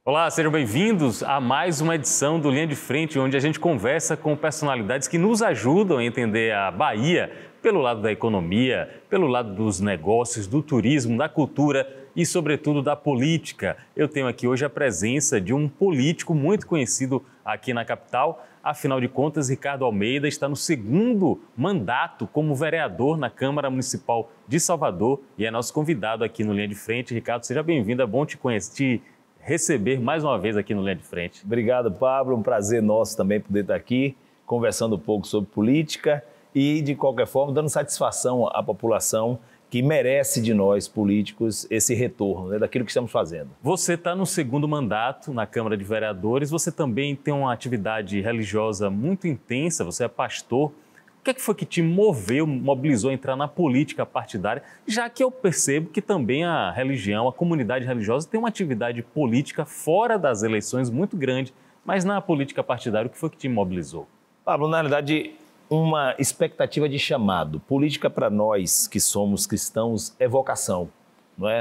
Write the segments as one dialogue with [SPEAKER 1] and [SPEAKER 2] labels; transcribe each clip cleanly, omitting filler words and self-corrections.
[SPEAKER 1] Olá, sejam bem-vindos a mais uma edição do Linha de Frente, onde a gente conversa com personalidades que nos ajudam a entender a Bahia pelo lado da economia, pelo lado dos negócios, do turismo, da cultura e, sobretudo, da política. Eu tenho aqui hoje a presença de um político muito conhecido aqui na capital. Afinal de contas, Ricardo Almeida está no segundo mandato como vereador na Câmara Municipal de Salvador e é nosso convidado aqui no Linha de Frente. Ricardo, seja bem-vindo, é bom te conhecer, receber mais uma vez aqui no Linha de Frente.
[SPEAKER 2] Obrigado, Pablo. Um prazer nosso também poder estar aqui conversando um pouco sobre política e, de qualquer forma, dando satisfação à população que merece de nós, políticos, esse retorno, né, daquilo que estamos fazendo.
[SPEAKER 1] Você está no segundo mandato na Câmara de Vereadores, você também tem uma atividade religiosa muito intensa, você é pastor. O que foi que te mobilizou a entrar na política partidária, já que eu percebo que também a religião, a comunidade religiosa tem uma atividade política fora das eleições muito grande, mas na política partidária, o que foi que te mobilizou?
[SPEAKER 2] Pablo, na realidade, uma expectativa de chamado. Política para nós que somos cristãos é vocação.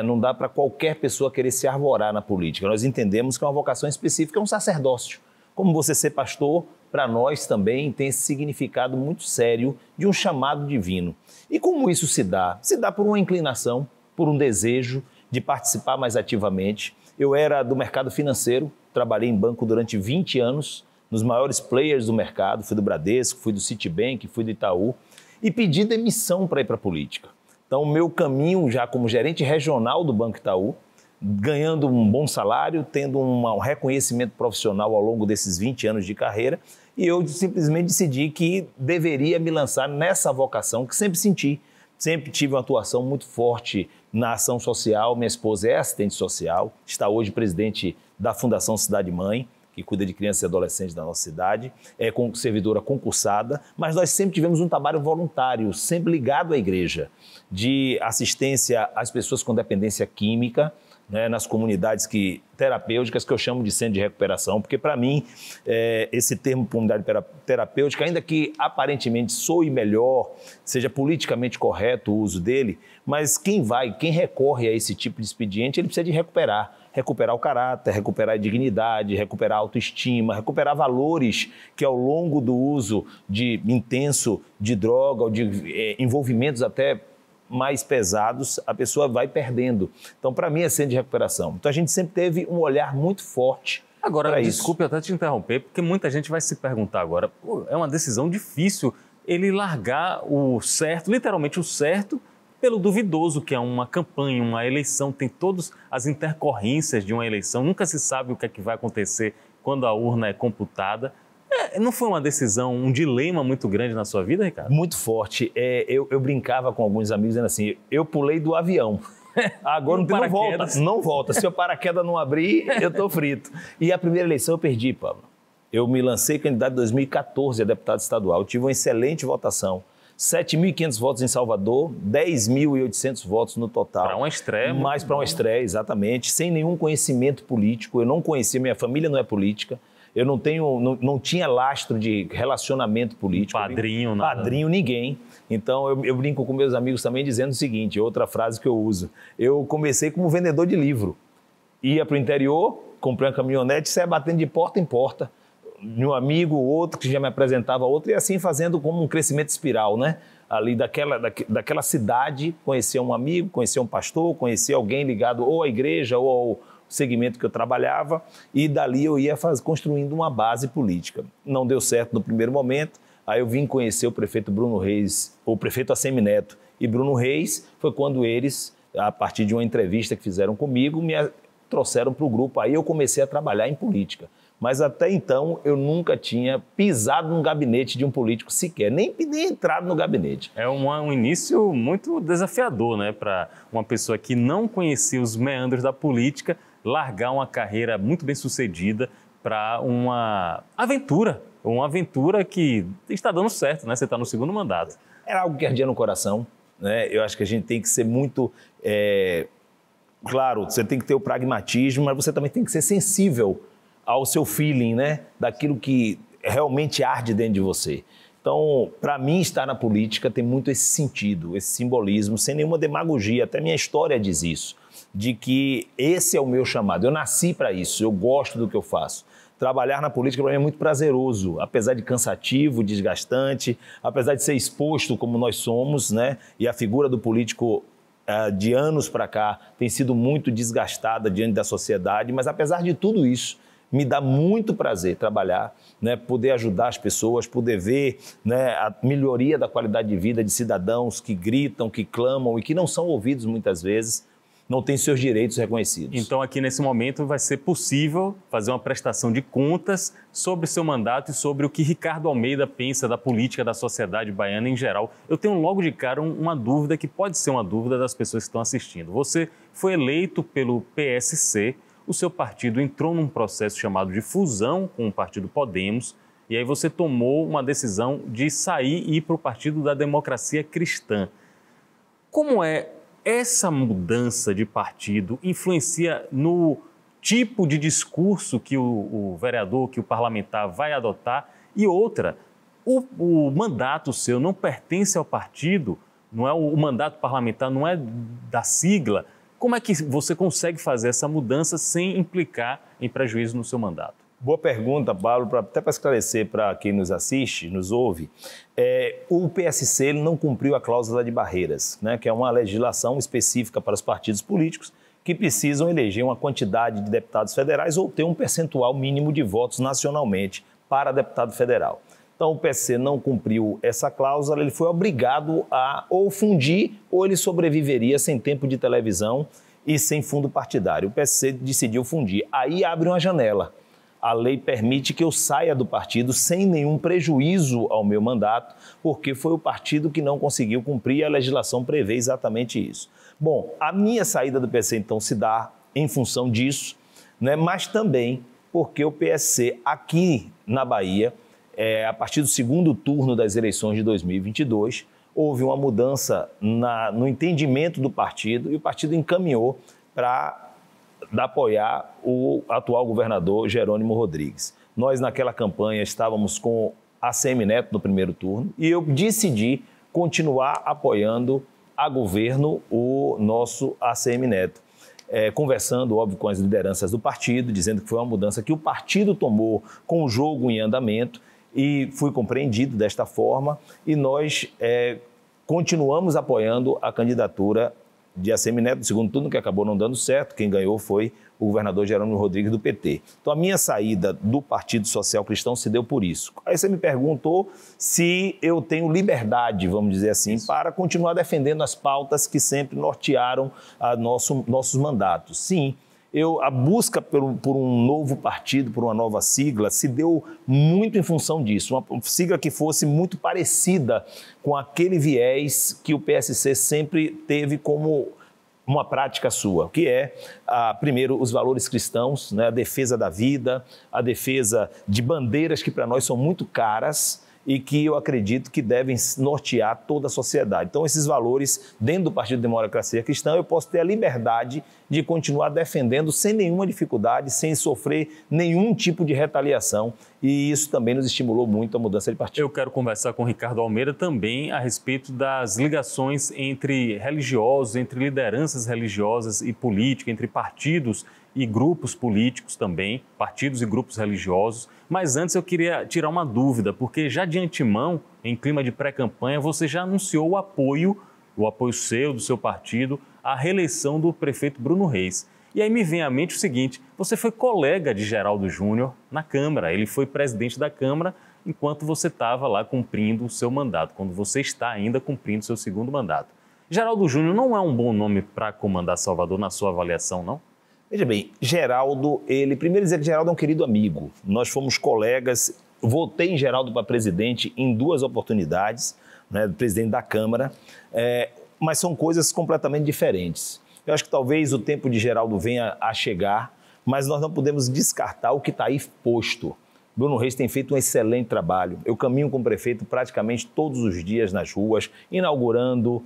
[SPEAKER 2] Não dá para qualquer pessoa querer se arvorar na política. Nós entendemos que é uma vocação específica, é um sacerdócio. Como você ser pastor, para nós também tem esse significado muito sério de um chamado divino. E como isso se dá? Se dá por uma inclinação, por um desejo de participar mais ativamente. Eu era do mercado financeiro, trabalhei em banco durante 20 anos, nos maiores players do mercado, fui do Bradesco, fui do Citibank, fui do Itaú, e pedi demissão para ir para a política. Então, o meu caminho já como gerente regional do Banco Itaú, ganhando um bom salário, tendo um reconhecimento profissional ao longo desses 20 anos de carreira, e eu simplesmente decidi que deveria me lançar nessa vocação que sempre senti. Sempre tive uma atuação muito forte na ação social. Minha esposa é assistente social, está hoje presidente da Fundação Cidade Mãe, que cuida de crianças e adolescentes da nossa cidade, é servidora concursada, mas nós sempre tivemos um trabalho voluntário, sempre ligado à igreja, de assistência às pessoas com dependência química, né, nas comunidades terapêuticas, que eu chamo de centro de recuperação, porque para mim esse termo comunidade terapêutica, ainda que aparentemente soe melhor, seja politicamente correto o uso dele, mas quem recorre a esse tipo de expediente, ele precisa de recuperar o caráter, recuperar a dignidade, recuperar a autoestima, recuperar valores que ao longo do uso intenso de droga ou de envolvimentos até mais pesados, a pessoa vai perdendo. Então, para mim, é centro de recuperação. Então, a gente sempre teve um olhar muito forte.
[SPEAKER 1] Agora, desculpe até te interromper, porque muita gente vai se perguntar agora, é uma decisão difícil ele largar o certo, literalmente o certo, pelo duvidoso, que é uma campanha, uma eleição, tem todas as intercorrências de uma eleição, nunca se sabe o que é que vai acontecer quando a urna é computada. Não foi uma decisão, um dilema muito grande na sua vida, Ricardo?
[SPEAKER 2] Muito forte. Eu brincava com alguns amigos dizendo assim, eu pulei do avião. Agora não volta. Se o paraquedas não abrir, eu estou frito. E a primeira eleição eu perdi, Pablo. Eu me lancei candidato em 2014 a deputado estadual. Eu tive uma excelente votação. 7.500 votos em Salvador, 10.800 votos no total.
[SPEAKER 1] Para uma estreia.
[SPEAKER 2] Mais para uma estreia, exatamente. Sem nenhum conhecimento político. Eu não conhecia, minha família não é política. Eu não tinha lastro de relacionamento político.
[SPEAKER 1] Padrinho, nada.
[SPEAKER 2] Padrinho, ninguém. Então, eu brinco com meus amigos também dizendo o seguinte, outra frase que eu uso. Eu comecei como vendedor de livro. Ia para o interior, comprei uma caminhonete e saia batendo de porta em porta. Um amigo, outro, que já me apresentava outro, e assim fazendo como um crescimento espiral, né? Ali daquela cidade, conhecia um amigo, conhecia um pastor, conhecia alguém ligado ou à igreja ou ao segmento que eu trabalhava, e dali eu ia construindo uma base política. Não deu certo no primeiro momento, aí eu vim conhecer o prefeito Bruno Reis, o prefeito Assemineto e Bruno Reis, foi quando eles, a partir de uma entrevista que fizeram comigo, me trouxeram para o grupo, aí eu comecei a trabalhar em política. Mas até então eu nunca tinha pisado num gabinete de um político sequer, nem entrado no gabinete.
[SPEAKER 1] É um início muito desafiador, né, para uma pessoa que não conhecia os meandros da política, largar uma carreira muito bem sucedida para uma aventura que está dando certo, né? Você está no segundo mandato.
[SPEAKER 2] Era algo que ardia no coração, né? Eu acho que a gente tem que ser muito... Claro, você tem que ter o pragmatismo, mas você também tem que ser sensível ao seu feeling, né? Daquilo que realmente arde dentro de você. Então, para mim, estar na política tem muito esse sentido, esse simbolismo, sem nenhuma demagogia. Até minha história diz isso, de que esse é o meu chamado. Eu nasci para isso, eu gosto do que eu faço. Trabalhar na política para mim é muito prazeroso, apesar de cansativo, desgastante, apesar de ser exposto como nós somos, né? E a figura do político de anos para cá tem sido muito desgastada diante da sociedade, mas apesar de tudo isso, me dá muito prazer trabalhar, né, poder ajudar as pessoas, poder ver, né, a melhoria da qualidade de vida de cidadãos que gritam, que clamam e que não são ouvidos muitas vezes, não têm seus direitos reconhecidos.
[SPEAKER 1] Então, aqui nesse momento vai ser possível fazer uma prestação de contas sobre seu mandato e sobre o que Ricardo Almeida pensa da política da sociedade baiana em geral. Eu tenho logo de cara uma dúvida que pode ser uma dúvida das pessoas que estão assistindo. Você foi eleito pelo PSC, o seu partido entrou num processo chamado de fusão com o partido Podemos, e aí você tomou uma decisão de sair e ir para o Partido da Democracia Cristã. Como é essa mudança de partido influencia no tipo de discurso que o vereador, que o parlamentar vai adotar? E outra, o mandato seu não pertence ao partido, não é o mandato parlamentar, não é da sigla. Como é que você consegue fazer essa mudança sem implicar em prejuízo no seu mandato?
[SPEAKER 2] Boa pergunta, Paulo, até para esclarecer para quem nos assiste, nos ouve. O PSC ele não cumpriu a cláusula de barreiras, né, que é uma legislação específica para os partidos políticos que precisam eleger uma quantidade de deputados federais ou ter um percentual mínimo de votos nacionalmente para deputado federal. Então, o PSC não cumpriu essa cláusula, ele foi obrigado a ou fundir ou ele sobreviveria sem tempo de televisão e sem fundo partidário. O PSC decidiu fundir. Aí abre uma janela. A lei permite que eu saia do partido sem nenhum prejuízo ao meu mandato, porque foi o partido que não conseguiu cumprir e a legislação prevê exatamente isso. Bom, a minha saída do PSC, então, se dá em função disso, né? Mas também porque o PSC aqui na Bahia, a partir do segundo turno das eleições de 2022, houve uma mudança no entendimento do partido e o partido encaminhou para apoiar o atual governador Jerônimo Rodrigues. Nós, naquela campanha, estávamos com ACM Neto no primeiro turno e eu decidi continuar apoiando a governo o nosso ACM Neto. Conversando, óbvio, com as lideranças do partido, dizendo que foi uma mudança que o partido tomou com o jogo em andamento e fui compreendido desta forma e nós continuamos apoiando a candidatura de ACM Neto no segundo turno, que acabou não dando certo. Quem ganhou foi o governador Jerônimo Rodrigues do PT. Então, a minha saída do Partido Social Cristão se deu por isso. Aí você me perguntou se eu tenho liberdade, vamos dizer assim, para continuar defendendo as pautas que sempre nortearam nossos mandatos. Sim, a busca por um novo partido, por uma nova sigla, se deu muito em função disso. Uma sigla que fosse muito parecida com aquele viés que o PSC sempre teve como uma prática sua, que é, primeiro, os valores cristãos, né, a defesa da vida, a defesa de bandeiras que para nós são muito caras e que eu acredito que devem nortear toda a sociedade. Então, esses valores, dentro do Partido da Democracia Cristã, eu posso ter a liberdade de continuar defendendo sem nenhuma dificuldade, sem sofrer nenhum tipo de retaliação. E isso também nos estimulou muito a mudança de partido.
[SPEAKER 1] Eu quero conversar com o Ricardo Almeida também a respeito das ligações entre religiosos, entre lideranças religiosas e política, entre partidos e grupos políticos também, partidos e grupos religiosos. Mas antes eu queria tirar uma dúvida, porque já de antemão, em clima de pré-campanha, você já anunciou o apoio seu, do seu partido, à reeleição do prefeito Bruno Reis. E aí me vem à mente o seguinte: você foi colega de Geraldo Júnior na Câmara, ele foi presidente da Câmara enquanto você estava lá cumprindo o seu mandato, quando você está ainda cumprindo o seu segundo mandato. Geraldo Júnior não é um bom nome para comandar Salvador, na sua avaliação, não?
[SPEAKER 2] Veja bem, Geraldo, primeiro dizer que Geraldo é um querido amigo. Nós fomos colegas, votei em Geraldo para presidente em 2 oportunidades, né, presidente da Câmara, mas são coisas completamente diferentes. Eu acho que talvez o tempo de Geraldo venha a chegar, mas nós não podemos descartar o que está aí posto. Bruno Reis tem feito um excelente trabalho. Eu caminho com o prefeito praticamente todos os dias nas ruas, inaugurando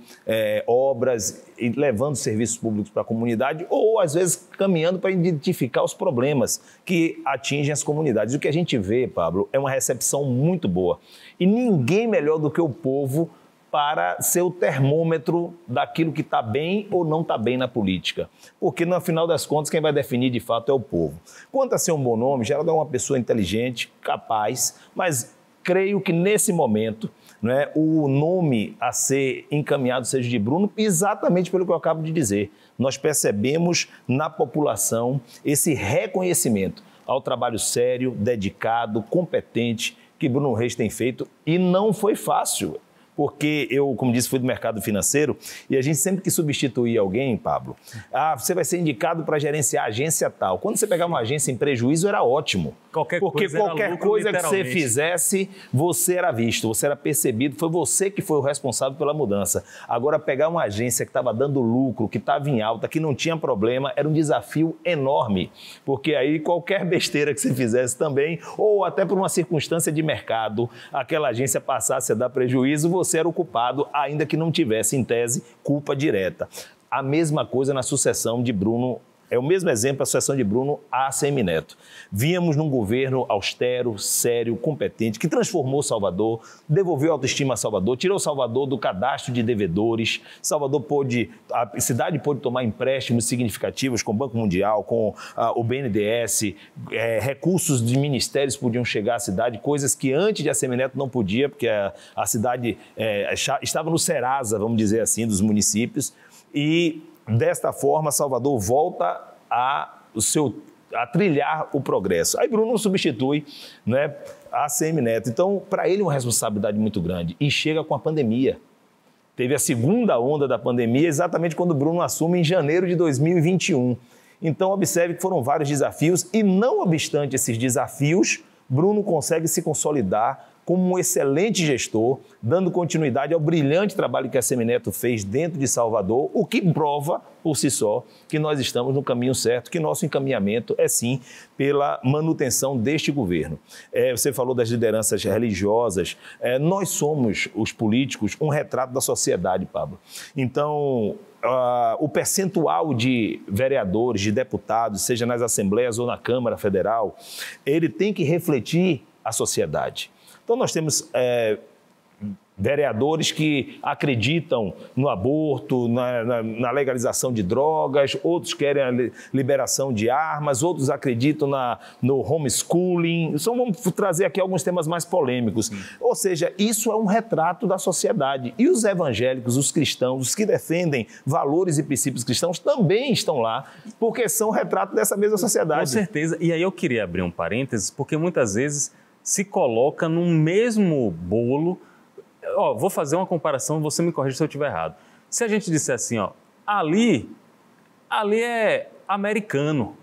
[SPEAKER 2] obras e levando serviços públicos para a comunidade ou, às vezes, caminhando para identificar os problemas que atingem as comunidades. O que a gente vê, Pablo, é uma recepção muito boa. E ninguém melhor do que o povo para ser o termômetro daquilo que está bem ou não está bem na política. Porque, no final das contas, quem vai definir de fato é o povo. Quanto a ser um bom nome, Geraldo é uma pessoa inteligente, capaz, mas creio que nesse momento, né, o nome a ser encaminhado seja de Bruno, exatamente pelo que eu acabo de dizer. Nós percebemos na população esse reconhecimento ao trabalho sério, dedicado, competente que Bruno Reis tem feito, e não foi fácil. Porque eu, como disse, fui do mercado financeiro e a gente sempre que substituía alguém, Pablo, você vai ser indicado para gerenciar a agência tal. Quando você pegava uma agência em prejuízo, era ótimo. Porque qualquer coisa que você fizesse, você era visto, você era percebido, foi você que foi o responsável pela mudança. Agora, pegar uma agência que estava dando lucro, que estava em alta, que não tinha problema, era um desafio enorme. Porque aí qualquer besteira que você fizesse também, ou até por uma circunstância de mercado, aquela agência passasse a dar prejuízo, você era o culpado, ainda que não tivesse, em tese, culpa direta. A mesma coisa na sucessão de Bruno. É o mesmo exemplo a sucessão de Bruno a ACM Neto. Vínhamos num governo austero, sério, competente, que transformou Salvador, devolveu a autoestima a Salvador, tirou Salvador do cadastro de devedores. A cidade pôde tomar empréstimos significativos com o Banco Mundial, com o BNDES, recursos de ministérios podiam chegar à cidade, coisas que antes de ACM Neto não podia, porque a cidade estava no Serasa, vamos dizer assim, dos municípios, e desta forma, Salvador volta a trilhar o progresso. Aí Bruno substitui, né, a ACM Neto. Então, para ele é uma responsabilidade muito grande. E chega com a pandemia. Teve a segunda onda da pandemia exatamente quando Bruno assume em janeiro de 2021. Então, observe que foram vários desafios e, não obstante esses desafios, Bruno consegue se consolidar como um excelente gestor, dando continuidade ao brilhante trabalho que a ACM Neto fez dentro de Salvador, o que prova, por si só, que nós estamos no caminho certo, que nosso encaminhamento é, sim, pela manutenção deste governo. Você falou das lideranças religiosas. Nós somos, os políticos, um retrato da sociedade, Pablo. Então, o percentual de vereadores, de deputados, seja nas assembleias ou na Câmara Federal, ele tem que refletir a sociedade. Então, nós temos vereadores que acreditam no aborto, na legalização de drogas, outros querem a liberação de armas, outros acreditam no homeschooling. Então, vamos trazer aqui alguns temas mais polêmicos. Ou seja, isso é um retrato da sociedade. E os evangélicos, os cristãos, os que defendem valores e princípios cristãos também estão lá, porque são retrato dessa mesma sociedade.
[SPEAKER 1] Com certeza. E aí eu queria abrir um parênteses, porque muitas vezes se coloca no mesmo bolo. Vou fazer uma comparação, você me corrige se eu estiver errado. Se a gente disser assim, ali é americano.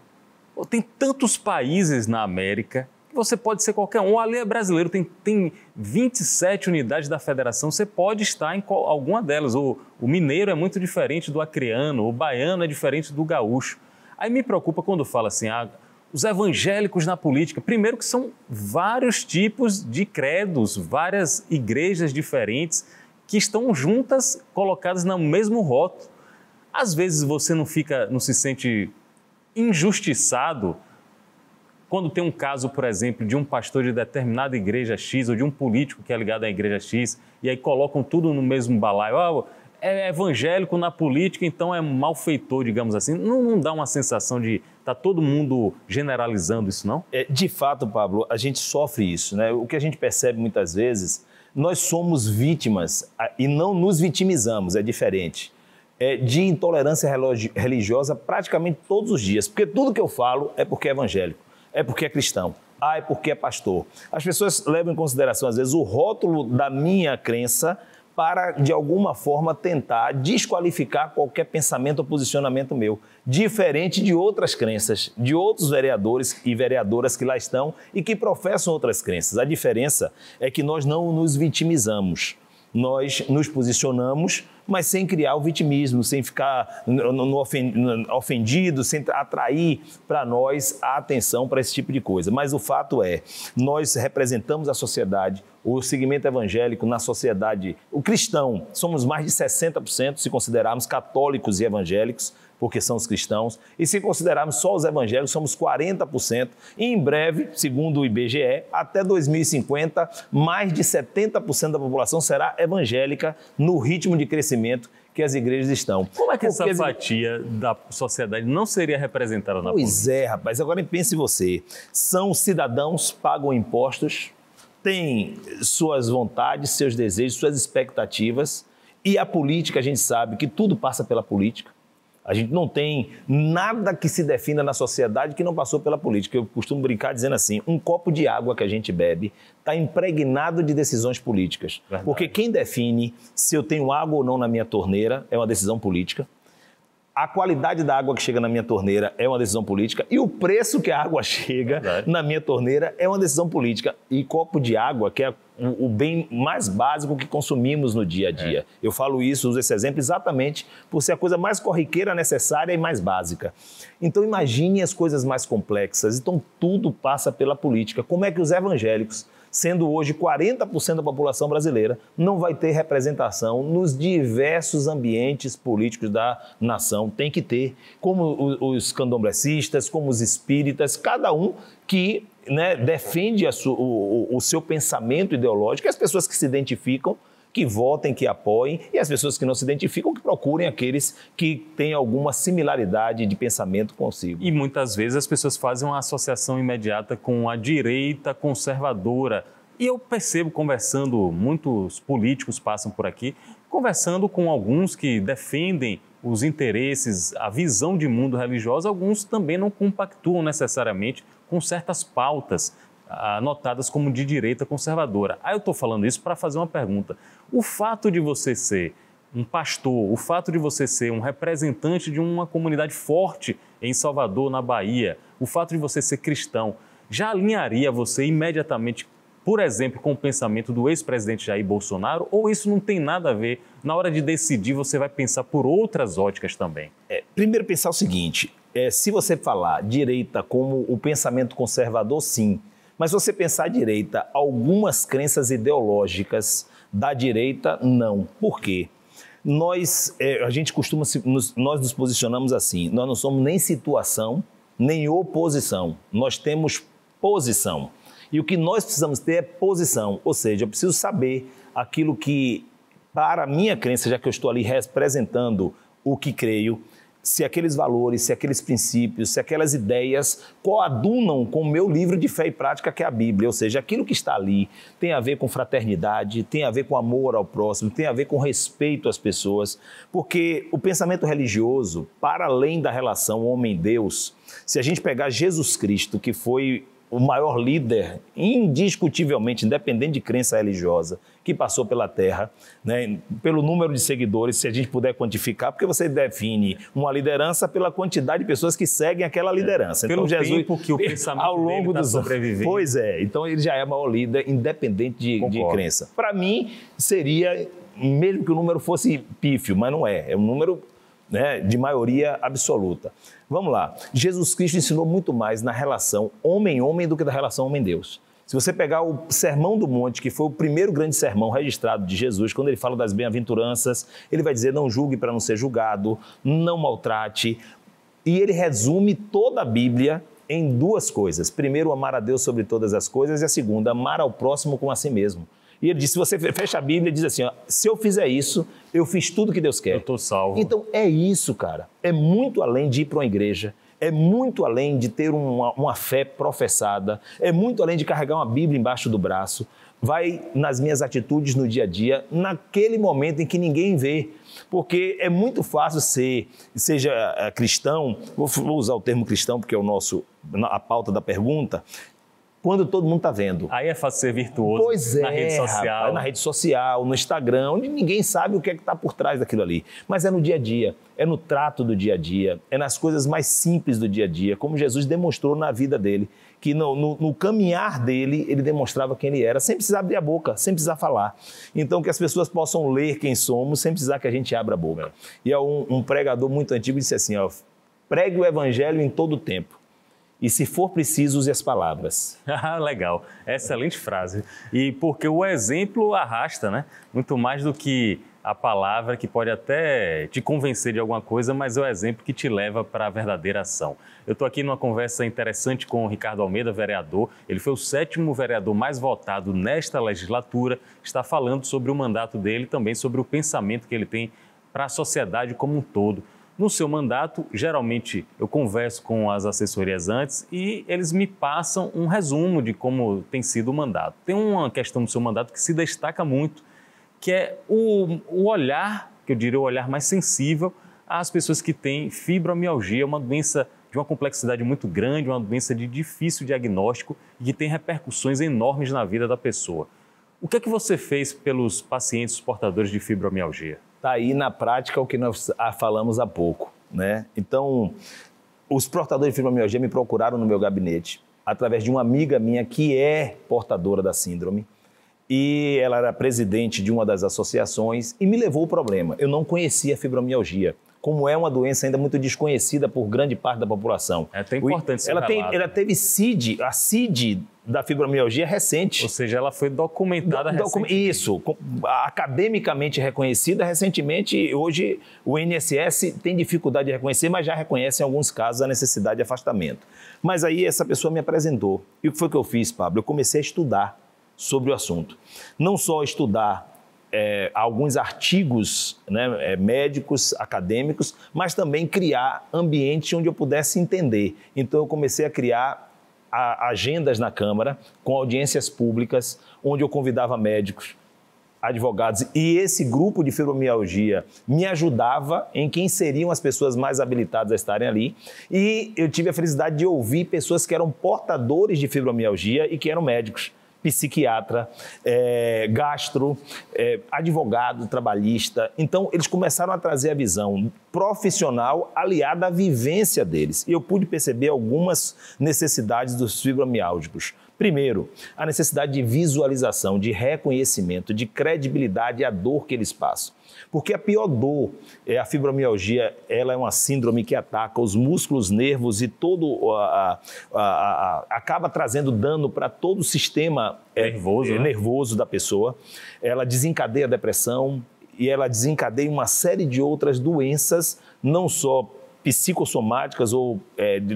[SPEAKER 1] Tem tantos países na América que você pode ser qualquer um. Ali é brasileiro, tem 27 unidades da federação, você pode estar em alguma delas. O mineiro é muito diferente do acreano, o baiano é diferente do gaúcho. Aí me preocupa quando fala assim, os evangélicos na política. Primeiro que são vários tipos de credos, várias igrejas diferentes que estão juntas, colocadas no mesmo rótulo. Às vezes você não se sente injustiçado quando tem um caso, por exemplo, de um pastor de determinada igreja X ou de um político que é ligado à igreja X e aí colocam tudo no mesmo balaio. É evangélico na política, então é malfeitor, digamos assim. Não dá uma sensação de estar todo mundo generalizando isso, não?
[SPEAKER 2] De fato, Pablo, a gente sofre isso, né? O que a gente percebe muitas vezes, nós somos vítimas e não nos vitimizamos, é diferente. De intolerância religiosa praticamente todos os dias, porque tudo que eu falo é porque é evangélico, é porque é cristão, é porque é pastor. As pessoas levam em consideração, às vezes, o rótulo da minha crença para, de alguma forma, tentar desqualificar qualquer pensamento ou posicionamento meu, diferente de outras crenças, de outros vereadores e vereadoras que lá estão e que professam outras crenças. A diferença é que nós não nos vitimizamos, nós nos posicionamos mas sem criar o vitimismo, sem ficar ofendido, sem atrair para nós a atenção para esse tipo de coisa. Mas o fato é, nós representamos a sociedade, o segmento evangélico na sociedade, o cristão, somos mais de 60% se considerarmos católicos e evangélicos, porque são os cristãos, e se considerarmos só os evangélicos, somos 40%, e em breve, segundo o IBGE, até 2050, mais de 70% da população será evangélica no ritmo de crescimento que as igrejas estão.
[SPEAKER 1] Como é que essa fatia da sociedade não seria representada na política?
[SPEAKER 2] Pois é, rapaz, agora pense você, são cidadãos, pagam impostos, têm suas vontades, seus desejos, suas expectativas, e a política, a gente sabe que tudo passa pela política. A gente não tem nada que se defina na sociedade que não passou pela política. Eu costumo brincar dizendo assim, um copo de água que a gente bebe está impregnado de decisões políticas. Verdade. Porque quem define se eu tenho água ou não na minha torneira é uma decisão política. A qualidade da água que chega na minha torneira é uma decisão política e o preço que a água chega na minha torneira é uma decisão política. E copo de água, que é o bem mais básico que consumimos no dia a dia. Eu falo isso, uso esse exemplo exatamente por ser a coisa mais corriqueira, necessária e mais básica. Então imagine as coisas mais complexas. Então tudo passa pela política. Como é que os evangélicos, sendo hoje 40% da população brasileira, não vai ter representação nos diversos ambientes políticos da nação? Tem que ter, como os candomblecistas, como os espíritas, cada um que defende o seu pensamento ideológico, e as pessoas que se identificam, que votem, que apoiem, e as pessoas que não se identificam, que procurem aqueles que têm alguma similaridade de pensamento consigo.
[SPEAKER 1] E muitas vezes as pessoas fazem uma associação imediata com a direita conservadora. E eu percebo, conversando, muitos políticos passam por aqui, conversando com alguns que defendem os interesses, a visão de mundo religioso, alguns também não compactuam necessariamente com certas pautas anotadas como de direita conservadora. Aí eu estou falando isso para fazer uma pergunta. O fato de você ser um pastor, o fato de você ser um representante de uma comunidade forte em Salvador, na Bahia, o fato de você ser cristão, já alinharia você imediatamente, por exemplo, com o pensamento do ex-presidente Jair Bolsonaro, ou isso não tem nada a ver? Na hora de decidir, você vai pensar por outras óticas também?
[SPEAKER 2] Primeiro, pensar o seguinte, se você falar direita como o pensamento conservador, sim. Mas se você pensar direita, algumas crenças ideológicas da direita, não. Por quê? A gente costuma, nós nos posicionamos assim, nós não somos nem situação, nem oposição, nós temos posição. E o que nós precisamos ter é posição, ou seja, eu preciso saber aquilo que, para a minha crença, já que eu estou ali representando o que creio, se aqueles valores, se aqueles princípios, se aquelas ideias coadunam com o meu livro de fé e prática, que é a Bíblia. Ou seja, aquilo que está ali tem a ver com fraternidade, tem a ver com amor ao próximo, tem a ver com respeito às pessoas. Porque o pensamento religioso, para além da relação homem-Deus, se a gente pegar Jesus Cristo, que foi o maior líder, indiscutivelmente, independente de crença religiosa, que passou pela Terra, pelo número de seguidores, se a gente puder quantificar, porque você define uma liderança pela quantidade de pessoas que seguem aquela liderança.
[SPEAKER 1] Pelo então, Jesus, tempo que o pensamento ao longo dos sobrevivendo.
[SPEAKER 2] Pois é, então ele já é o maior líder, independente de crença. Para mim, seria, mesmo que o número fosse pífio, mas não é, é um número de maioria absoluta. Vamos lá, Jesus Cristo ensinou muito mais na relação homem-homem do que na relação homem-Deus. Se você pegar o Sermão do Monte, que foi o primeiro grande sermão registrado de Jesus, quando ele fala das bem-aventuranças, ele vai dizer: não julgue para não ser julgado, não maltrate. E ele resume toda a Bíblia em duas coisas. Primeiro, amar a Deus sobre todas as coisas, e a segunda, amar ao próximo como a si mesmo. E ele diz, se você fecha a Bíblia, ele diz assim, se eu fizer isso, eu fiz tudo que Deus quer.
[SPEAKER 1] Eu estou salvo.
[SPEAKER 2] Então é isso, cara. É muito além de ir para uma igreja, é muito além de ter uma fé professada, é muito além de carregar uma Bíblia embaixo do braço. Vai nas minhas atitudes no dia a dia, naquele momento em que ninguém vê. Porque é muito fácil seja cristão, vou usar o termo cristão porque é a pauta da pergunta, quando todo mundo está vendo.
[SPEAKER 1] Aí é fácil ser virtuoso.
[SPEAKER 2] Pois é,
[SPEAKER 1] na rede social.
[SPEAKER 2] Rapaz, na rede social, no Instagram, onde ninguém sabe o que é que está por trás daquilo ali. Mas é no dia a dia, é no trato do dia a dia, é nas coisas mais simples do dia a dia, como Jesus demonstrou na vida dele, que no caminhar dele, ele demonstrava quem ele era, sem precisar abrir a boca, sem precisar falar. Então, que as pessoas possam ler quem somos, sem precisar que a gente abra a boca. E é um pregador muito antigo disse assim, ó, pregue o evangelho em todo o tempo. E se for preciso, use as palavras.
[SPEAKER 1] Legal, excelente frase. E porque o exemplo arrasta, né? Muito mais do que a palavra, que pode até te convencer de alguma coisa, mas é o exemplo que te leva para a verdadeira ação. Eu estou aqui numa conversa interessante com o Ricardo Almeida, vereador. Ele foi o 7º vereador mais votado nesta legislatura. Está falando sobre o mandato dele e também sobre o pensamento que ele tem para a sociedade como um todo. No seu mandato, geralmente eu converso com as assessorias antes e eles me passam um resumo de como tem sido o mandato. Tem uma questão do seu mandato que se destaca muito, que é o olhar, que eu diria o olhar mais sensível às pessoas que têm fibromialgia, uma doença de uma complexidade muito grande, uma doença de difícil diagnóstico e que tem repercussões enormes na vida da pessoa. O que é que você fez pelos pacientes portadores de fibromialgia?
[SPEAKER 2] Está aí na prática o que nós falamos há pouco, né? Então, os portadores de fibromialgia me procuraram no meu gabinete através de uma amiga minha que é portadora da síndrome e ela era presidente de uma das associações e me levou o problema. Eu não conhecia a fibromialgia, como é uma doença ainda muito desconhecida por grande parte da população.
[SPEAKER 1] É até importante ser
[SPEAKER 2] ela teve a CID da fibromialgia recente.
[SPEAKER 1] Ou seja, ela foi documentada recentemente.
[SPEAKER 2] Isso, academicamente reconhecida recentemente. Hoje o INSS tem dificuldade de reconhecer, mas já reconhece em alguns casos a necessidade de afastamento. Mas aí essa pessoa me apresentou. E o que foi que eu fiz, Pablo? Eu comecei a estudar sobre o assunto. Não só estudar alguns artigos, né, médicos, acadêmicos, mas também criar ambientes onde eu pudesse entender. Então eu comecei a criar agendas na Câmara, com audiências públicas, onde eu convidava médicos, advogados, e esse grupo de fibromialgia me ajudava em quem seriam as pessoas mais habilitadas a estarem ali, e eu tive a felicidade de ouvir pessoas que eram portadores de fibromialgia e que eram médicos, psiquiatra, gastro, advogado, trabalhista. Então, eles começaram a trazer a visão profissional aliada à vivência deles. E eu pude perceber algumas necessidades dos fibromialgicos. Primeiro, a necessidade de visualização, de reconhecimento, de credibilidade à dor que eles passam. Porque a pior dor, a fibromialgia, ela é uma síndrome que ataca os músculos, nervos e todo acaba trazendo dano para todo o sistema nervoso da pessoa. Ela desencadeia a depressão e ela desencadeia uma série de outras doenças, não só psicossomáticas ou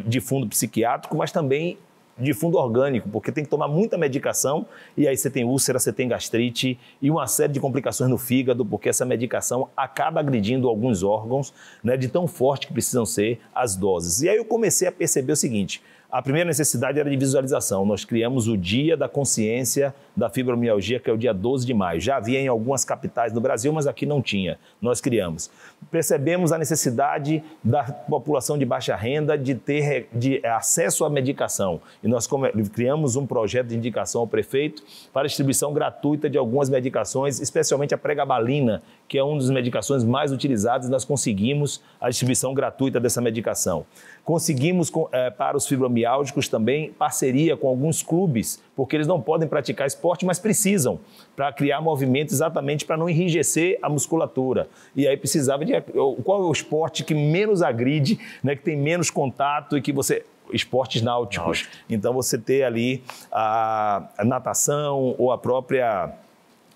[SPEAKER 2] de fundo psiquiátrico, mas também de fundo orgânico, porque tem que tomar muita medicação e aí você tem úlcera, você tem gastrite e uma série de complicações no fígado, porque essa medicação acaba agredindo alguns órgãos, né, de tão forte que precisam ser as doses. E aí eu comecei a perceber o seguinte, a primeira necessidade era de visualização. Nós criamos o Dia da Consciência da Fibromialgia, que é o dia 12 de maio. Já havia em algumas capitais do Brasil, mas aqui não tinha. Nós criamos. Percebemos a necessidade da população de baixa renda de ter acesso à medicação. E nós criamos um projeto de indicação ao prefeito para distribuição gratuita de algumas medicações, especialmente a pregabalina, que é uma das medicações mais utilizadas. Nós conseguimos a distribuição gratuita dessa medicação. Conseguimos para os fibromialgicos também parceria com alguns clubes, porque eles não podem praticar esporte, mas precisam, para criar movimento exatamente para não enrijecer a musculatura. E aí precisava de qual é o esporte que menos agride, né, que tem menos contato e que você... Esportes náuticos. Então você ter ali a natação ou a própria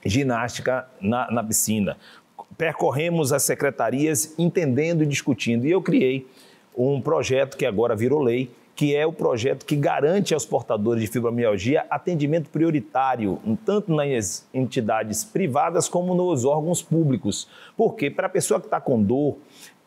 [SPEAKER 2] ginástica na piscina. Percorremos as secretarias entendendo e discutindo. E eu criei um projeto que agora virou lei, que é o projeto que garante aos portadores de fibromialgia atendimento prioritário, tanto nas entidades privadas como nos órgãos públicos. Porque para a pessoa que está com dor,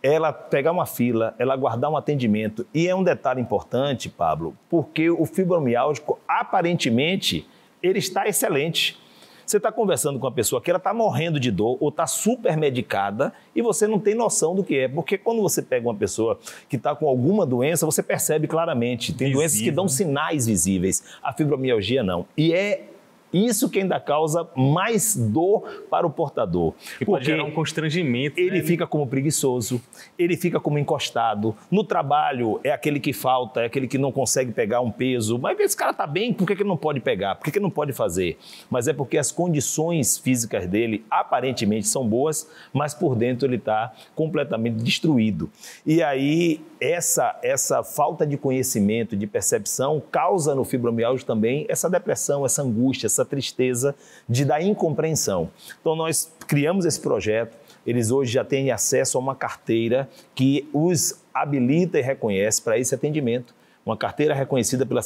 [SPEAKER 2] ela pegar uma fila, ela aguardar um atendimento. E é um detalhe importante, Pablo, porque o fibromialgico, aparentemente, ele está excelente. Você está conversando com uma pessoa que ela está morrendo de dor ou está super medicada e você não tem noção do que é. Porque quando você pega uma pessoa que está com alguma doença, você percebe claramente. Tem doenças que dão sinais visíveis. A fibromialgia não. E é isso que ainda causa mais dor para o portador.
[SPEAKER 1] Que pode gerar um constrangimento.
[SPEAKER 2] Ele fica como preguiçoso, ele fica como encostado. No trabalho é aquele que falta, é aquele que não consegue pegar um peso. Mas esse cara está bem, por que ele não pode pegar? Por que ele não pode fazer? Mas é porque as condições físicas dele aparentemente são boas, mas por dentro ele está completamente destruído. E aí essa falta de conhecimento, de percepção, causa no fibromialgia também essa depressão, essa angústia, essa tristeza da incompreensão. Então nós criamos esse projeto, eles hoje já têm acesso a uma carteira que os habilita e reconhece para esse atendimento, uma carteira reconhecida pela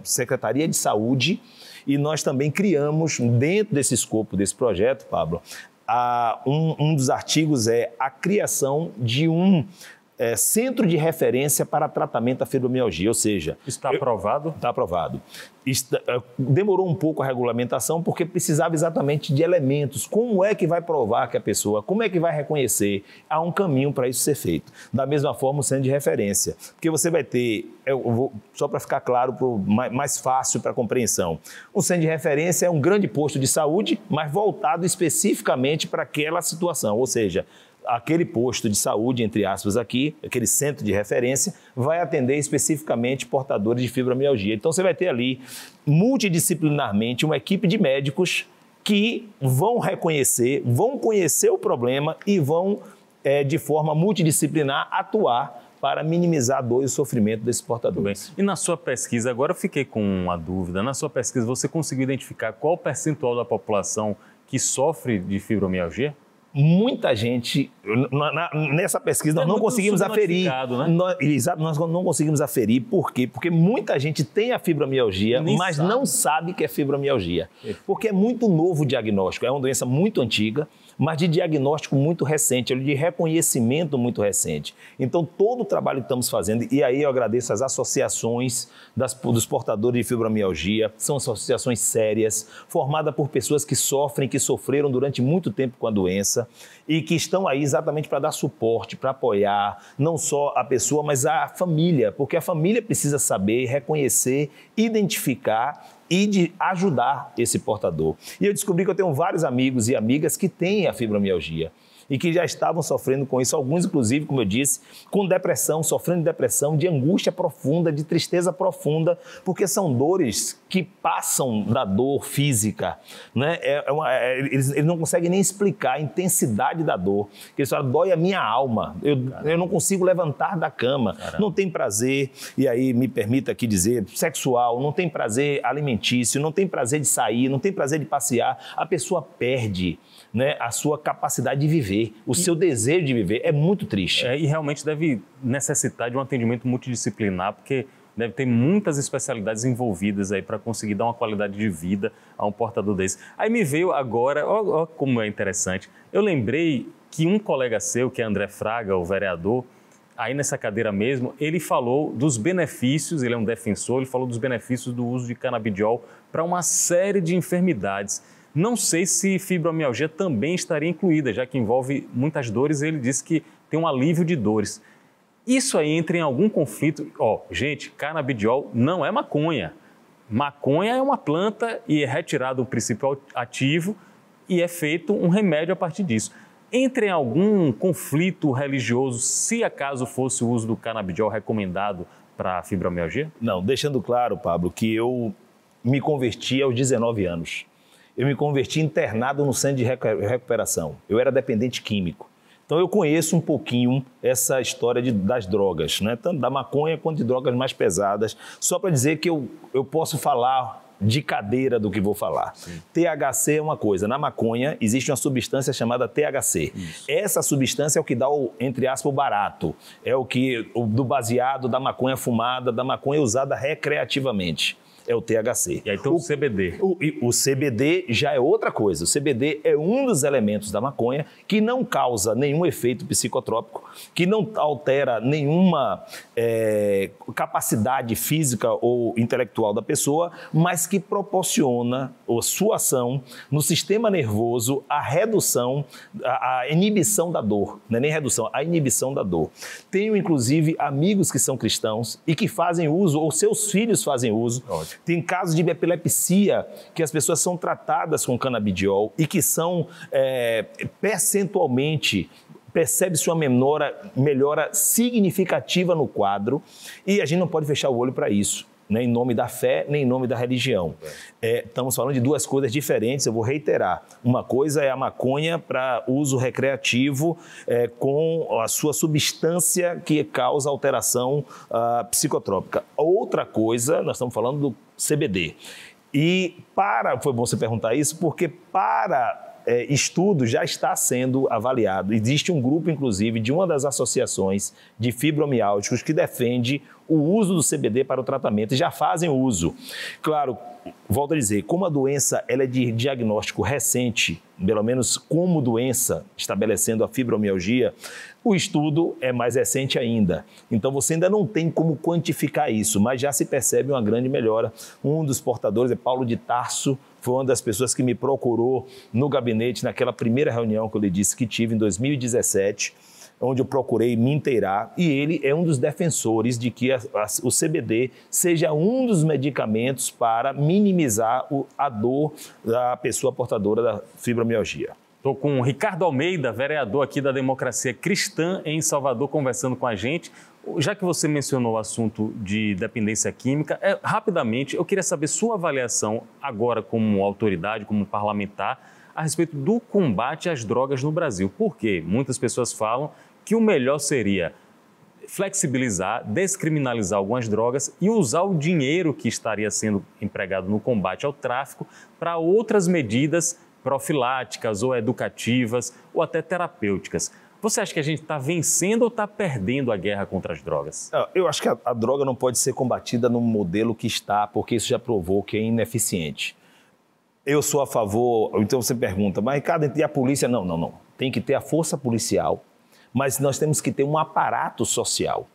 [SPEAKER 2] Secretaria de Saúde, e nós também criamos, dentro desse escopo desse projeto, Pablo, um dos artigos é a criação de um centro de referência para tratamento da fibromialgia, ou seja...
[SPEAKER 1] Está aprovado?
[SPEAKER 2] Está aprovado. Demorou um pouco a regulamentação porque precisava exatamente de elementos. Como é que vai provar que a pessoa, como é que vai reconhecer? Há um caminho para isso ser feito. Da mesma forma, o centro de referência. Porque você vai ter, só para ficar claro, mais fácil para a compreensão, o centro de referência é um grande posto de saúde, mas voltado especificamente para aquela situação, ou seja, aquele posto de saúde, entre aspas aqui, aquele centro de referência, vai atender especificamente portadores de fibromialgia. Então você vai ter ali, multidisciplinarmente, uma equipe de médicos que vão reconhecer, vão conhecer o problema e vão, de forma multidisciplinar, atuar para minimizar a dor e o sofrimento desses portadores.
[SPEAKER 1] E na sua pesquisa, agora eu fiquei com uma dúvida, na sua pesquisa você conseguiu identificar qual o percentual da população que sofre de fibromialgia?
[SPEAKER 2] Muita gente, nessa pesquisa nós não conseguimos aferir.
[SPEAKER 1] Né?
[SPEAKER 2] Nós não conseguimos aferir, por quê? Porque muita gente tem a fibromialgia, mas não sabe que é fibromialgia. Porque é muito novo o diagnóstico, é uma doença muito antiga, mas de diagnóstico muito recente, de reconhecimento muito recente. Então, todo o trabalho que estamos fazendo, e aí eu agradeço as associações dos portadores de fibromialgia, são associações sérias, formadas por pessoas que sofrem, que sofreram durante muito tempo com a doença e que estão aí exatamente para dar suporte, para apoiar não só a pessoa, mas a família, porque a família precisa saber, reconhecer, identificar e de ajudar esse portador. E eu descobri que eu tenho vários amigos e amigas que têm a fibromialgia e que já estavam sofrendo com isso, alguns inclusive, como eu disse, com depressão, sofrendo de depressão, de angústia profunda, de tristeza profunda, porque são dores que passam da dor física, né? Eles não conseguem nem explicar a intensidade da dor. Eles falam, dói a minha alma, eu não consigo levantar da cama, não tem prazer, e aí me permita aqui dizer, sexual, não tem prazer alimentício, não tem prazer de sair, não tem prazer de passear, a pessoa perde, né, a sua capacidade de viver, o seu desejo de viver. É muito triste.
[SPEAKER 1] E realmente deve necessitar de um atendimento multidisciplinar, porque deve ter muitas especialidades envolvidas aí para conseguir dar uma qualidade de vida a um portador desse. Aí me veio agora, ó como é interessante, eu lembrei que um colega seu, que é André Fraga, o vereador, aí nessa cadeira mesmo, ele falou dos benefícios, ele é um defensor, ele falou dos benefícios do uso de canabidiol para uma série de enfermidades. Não sei se fibromialgia também estaria incluída, já que envolve muitas dores, ele disse que tem um alívio de dores. Isso aí entra em algum conflito? Gente, canabidiol não é maconha. Maconha é uma planta e é retirado o princípio ativo e é feito um remédio a partir disso. Entra em algum conflito religioso, se acaso fosse o uso do canabidiol recomendado para a fibromialgia?
[SPEAKER 2] Não, deixando claro, Pablo, que eu me converti aos 19 anos. Eu me converti internado no centro de recuperação. Eu era dependente químico. Então eu conheço um pouquinho essa história das drogas, né? Tanto da maconha quanto de drogas mais pesadas. Só para dizer que eu posso falar de cadeira do que vou falar. Sim. THC é uma coisa. Na maconha existe uma substância chamada THC. Isso. Essa substância é o que dá, entre aspas, o barato. É do baseado, da maconha fumada, da maconha usada recreativamente. é o THC.
[SPEAKER 1] E aí tem o CBD.
[SPEAKER 2] O CBD já é outra coisa. O CBD é um dos elementos da maconha que não causa nenhum efeito psicotrópico, que não altera nenhuma capacidade física ou intelectual da pessoa, mas que proporciona a sua ação no sistema nervoso, a redução, a inibição da dor. Não é nem redução, a inibição da dor. Tenho, inclusive, amigos que são cristãos e que fazem uso, ou seus filhos fazem uso. Ótimo. Tem casos de epilepsia que as pessoas são tratadas com canabidiol e que são percentualmente, percebe-se uma melhora significativa no quadro e a gente não pode fechar o olho para isso. Nem em nome da fé, nem em nome da religião. Estamos falando de duas coisas diferentes, eu vou reiterar. Uma coisa é a maconha para uso recreativo com a sua substância que causa alteração psicotrópica. Outra coisa, nós estamos falando do CBD. E foi bom você perguntar isso, porque estudo já está sendo avaliado. Existe um grupo, inclusive, de uma das associações de fibromialgicos que defende o uso do CBD para o tratamento e já fazem uso. Claro, volto a dizer, como a doença ela é de diagnóstico recente, pelo menos como doença, estabelecendo a fibromialgia, o estudo é mais recente ainda. Então, você ainda não tem como quantificar isso, mas já se percebe uma grande melhora. Um dos portadores é Paulo de Tarso, foi uma das pessoas que me procurou no gabinete naquela primeira reunião que eu lhe disse que tive em 2017, onde eu procurei me inteirar, e ele é um dos defensores de que o CBD seja um dos medicamentos para minimizar a dor da pessoa portadora da fibromialgia.
[SPEAKER 1] Estou com o Ricardo Almeida, vereador aqui da Democracia Cristã em Salvador, conversando com a gente. Já que você mencionou o assunto de dependência química, rapidamente eu queria saber sua avaliação agora como autoridade, como parlamentar, a respeito do combate às drogas no Brasil. Por quê? Muitas pessoas falam que o melhor seria flexibilizar, descriminalizar algumas drogas e usar o dinheiro que estaria sendo empregado no combate ao tráfico para outras medidas profiláticas ou educativas ou até terapêuticas. Você acha que a gente está vencendo ou está perdendo a guerra contra as drogas?
[SPEAKER 2] Eu acho que a droga não pode ser combatida no modelo que está, porque isso já provou que é ineficiente. Eu sou a favor, então você pergunta, mas Ricardo, e a polícia? Não. Tem que ter a força policial, mas nós temos que ter um aparato social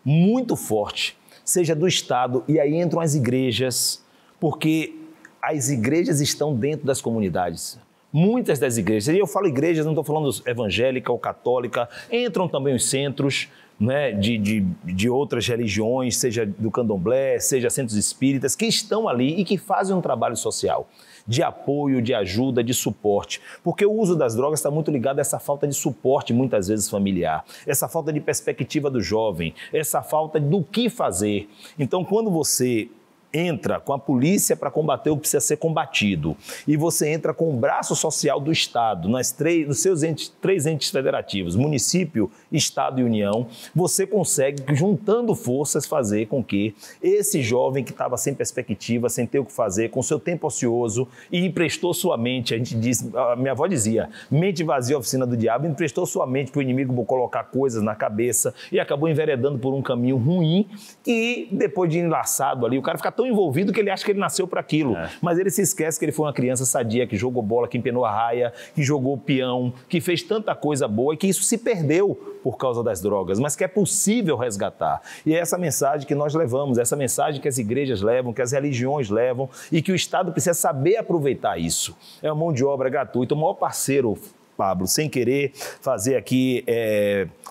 [SPEAKER 2] muito forte, seja do Estado, e aí entram as igrejas, porque as igrejas estão dentro das comunidades. Muitas das igrejas, e eu falo igrejas, não estou falando evangélica ou católica, entram também os centros, né, de outras religiões, seja do candomblé, seja centros espíritas, que estão ali e que fazem um trabalho social, de apoio, de ajuda, de suporte. Porque o uso das drogas está muito ligado a essa falta de suporte, muitas vezes familiar, essa falta de perspectiva do jovem, essa falta do que fazer. Então, quando você entra com a polícia para combater o que precisa ser combatido e você entra com o braço social do Estado, nos seus três entes federativos, município, Estado e União, você consegue, juntando forças, fazer com que esse jovem que estava sem perspectiva, sem ter o que fazer, com seu tempo ocioso e emprestou sua mente, a minha avó dizia, mente vazia, oficina do diabo, emprestou sua mente para o inimigo colocar coisas na cabeça e acabou enveredando por um caminho ruim e depois de enlaçado ali, o cara fica tão envolvido que ele acha que ele nasceu para aquilo. Mas ele se esquece que ele foi uma criança sadia, que jogou bola, que empenou a raia, que jogou peão, que fez tanta coisa boa e que isso se perdeu por causa das drogas, mas que é possível resgatar. E é essa mensagem que nós levamos, essa mensagem que as igrejas levam, que as religiões levam e que o Estado precisa saber aproveitar isso. É uma mão de obra gratuita, o maior parceiro, Pablo, sem querer fazer aqui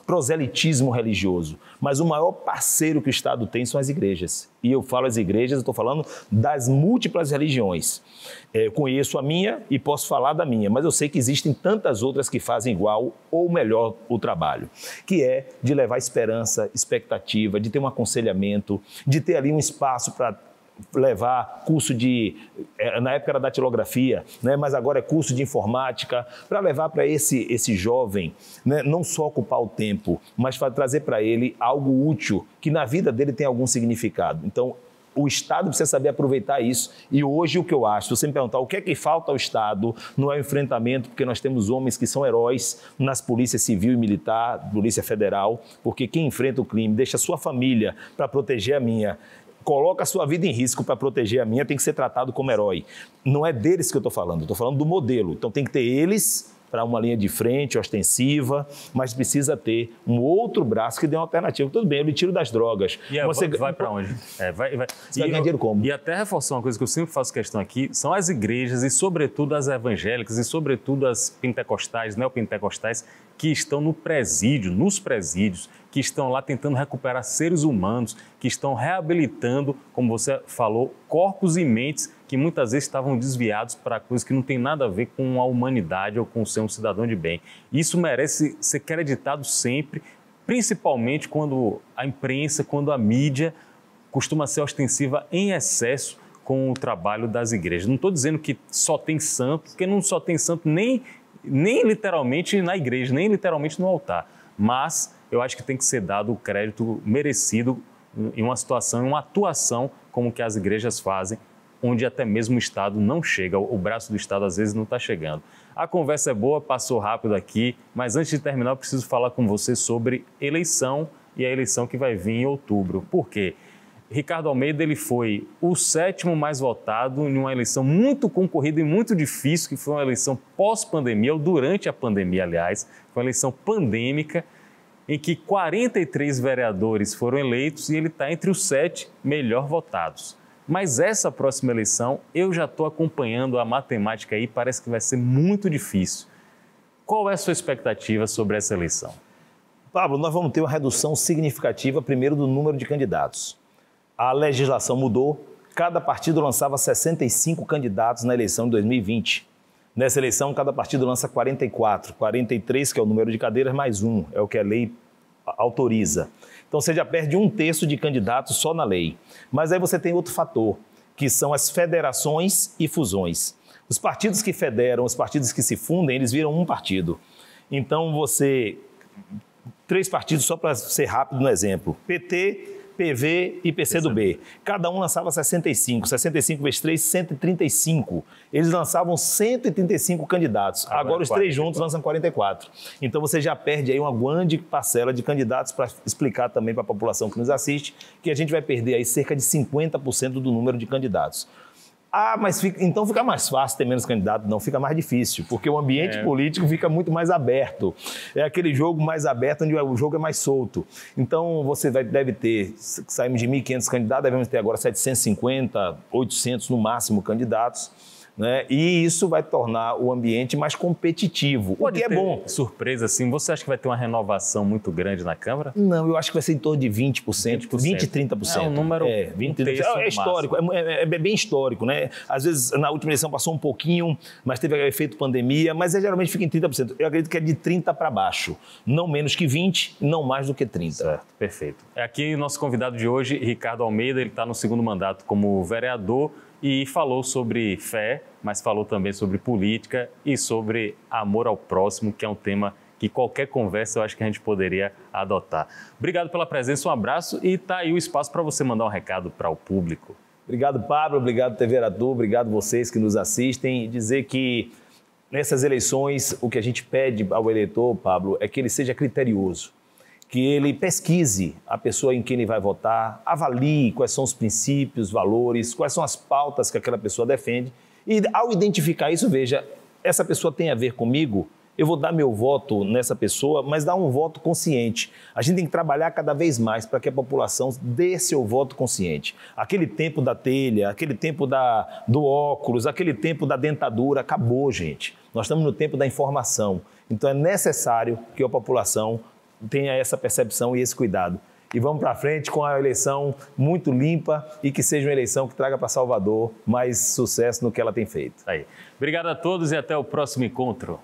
[SPEAKER 2] proselitismo religioso, mas o maior parceiro que o Estado tem são as igrejas. E eu falo as igrejas, eu estou falando das múltiplas religiões. Eu conheço a minha e posso falar da minha, mas eu sei que existem tantas outras que fazem igual ou melhor o trabalho, que é de levar esperança, expectativa, de ter um aconselhamento, de ter ali um espaço para levar curso na época era datilografia, né? Mas agora é curso de informática, para levar para esse jovem, né? Não só ocupar o tempo, mas trazer para ele algo útil, que na vida dele tem algum significado. Então, o Estado precisa saber aproveitar isso. E hoje o que eu acho, se você me perguntar o que é que falta ao Estado, não é o enfrentamento, porque nós temos homens que são heróis nas polícias civil e militar, polícia federal, porque quem enfrenta o crime deixa a sua família para proteger a minha, coloca a sua vida em risco para proteger a minha, tem que ser tratado como herói. Não é deles que eu estou falando do modelo. Então tem que ter eles para uma linha de frente, ostensiva, mas precisa ter um outro braço que dê uma alternativa. Tudo bem, eu lhe tiro das drogas.
[SPEAKER 1] E você vai para onde?
[SPEAKER 2] Você vai ganhar dinheiro como?
[SPEAKER 1] E até reforçar uma coisa que eu sempre faço questão aqui, são as igrejas e sobretudo as evangélicas e sobretudo as pentecostais, neopentecostais, que estão no presídio, nos presídios, que estão lá tentando recuperar seres humanos, que estão reabilitando, como você falou, corpos e mentes que muitas vezes estavam desviados para coisas que não tem nada a ver com a humanidade ou com ser um cidadão de bem. Isso merece ser creditado sempre, principalmente quando a imprensa, quando a mídia costuma ser ostensiva em excesso com o trabalho das igrejas. Não estou dizendo que só tem santo, porque não só tem santo nem literalmente na igreja, nem literalmente no altar, mas eu acho que tem que ser dado o crédito merecido em uma situação, em uma atuação como que as igrejas fazem, onde até mesmo o Estado não chega, o braço do Estado às vezes não está chegando. A conversa é boa, passou rápido aqui, mas antes de terminar eu preciso falar com você sobre eleição e a eleição que vai vir em outubro. Por quê? Ricardo Almeida ele foi o 7º mais votado em uma eleição muito concorrida e muito difícil, que foi uma eleição pós-pandemia, ou durante a pandemia, aliás, foi uma eleição pandêmica, em que 43 vereadores foram eleitos e ele está entre os 7 melhor votados. Mas essa próxima eleição, eu já estou acompanhando a matemática aí, parece que vai ser muito difícil. Qual é a sua expectativa sobre essa eleição?
[SPEAKER 2] Pablo, nós vamos ter uma redução significativa, primeiro, do número de candidatos. A legislação mudou, cada partido lançava 65 candidatos na eleição de 2020. Nessa eleição, cada partido lança 44, 43, que é o número de cadeiras, mais 1, é o que a lei autoriza. Então, você já perde 1/3 de candidatos só na lei. Mas aí você tem outro fator, que são as federações e fusões. Os partidos que federam, os partidos que se fundem, eles viram um partido. Então, 3 partidos, só para ser rápido no exemplo, PT, PV e PCdoB. Cada um lançava 65 vezes 3, 135. Eles lançavam 135 candidatos. Agora os 3 juntos lançam 44. Então você já perde aí uma grande parcela de candidatos, para explicar também para a população que nos assiste, que a gente vai perder aí cerca de 50% do número de candidatos. Mas então fica mais fácil ter menos candidato? Não, fica mais difícil, porque o ambiente político fica muito mais aberto. É aquele jogo mais aberto, onde o jogo é mais solto. Então, você deve ter, saímos de 1.500 candidatos, devemos ter agora 750, 800 no máximo candidatos. Né? E isso vai tornar o ambiente mais competitivo, o que é bom.
[SPEAKER 1] Surpresa, assim, você acha que vai ter uma renovação muito grande na Câmara?
[SPEAKER 2] Não, eu acho que vai ser em torno de 20%, 20, 30%.
[SPEAKER 1] É um número
[SPEAKER 2] 20, 30%. É histórico, é bem histórico, né? Às vezes, na última eleição passou um pouquinho, mas teve efeito pandemia, mas geralmente fica em 30%. Eu acredito que é de 30% para baixo, não menos que 20%, não mais do que 30%.
[SPEAKER 1] Certo, perfeito. Aqui o nosso convidado de hoje, Ricardo Almeida, ele está no 2º mandato como vereador, e falou sobre fé, mas falou também sobre política e sobre amor ao próximo, que é um tema que qualquer conversa eu acho que a gente poderia adotar. Obrigado pela presença, um abraço e está aí o espaço para você mandar um recado para o público.
[SPEAKER 2] Obrigado, Pablo, obrigado, TV Aratu, obrigado vocês que nos assistem, e dizer que nessas eleições o que a gente pede ao eleitor, Pablo, é que ele seja criterioso, que ele pesquise a pessoa em quem ele vai votar, avalie quais são os princípios, valores, quais são as pautas que aquela pessoa defende e, ao identificar isso, veja, essa pessoa tem a ver comigo, eu vou dar meu voto nessa pessoa, mas dar um voto consciente. A gente tem que trabalhar cada vez mais para que a população dê seu voto consciente. Aquele tempo da telha, aquele tempo do óculos, aquele tempo da dentadura, acabou, gente. Nós estamos no tempo da informação. Então é necessário que a população tenha essa percepção e esse cuidado. E vamos para frente com a eleição muito limpa e que seja uma eleição que traga para Salvador mais sucesso no que ela tem feito.
[SPEAKER 1] Aí. Obrigado a todos e até o próximo encontro.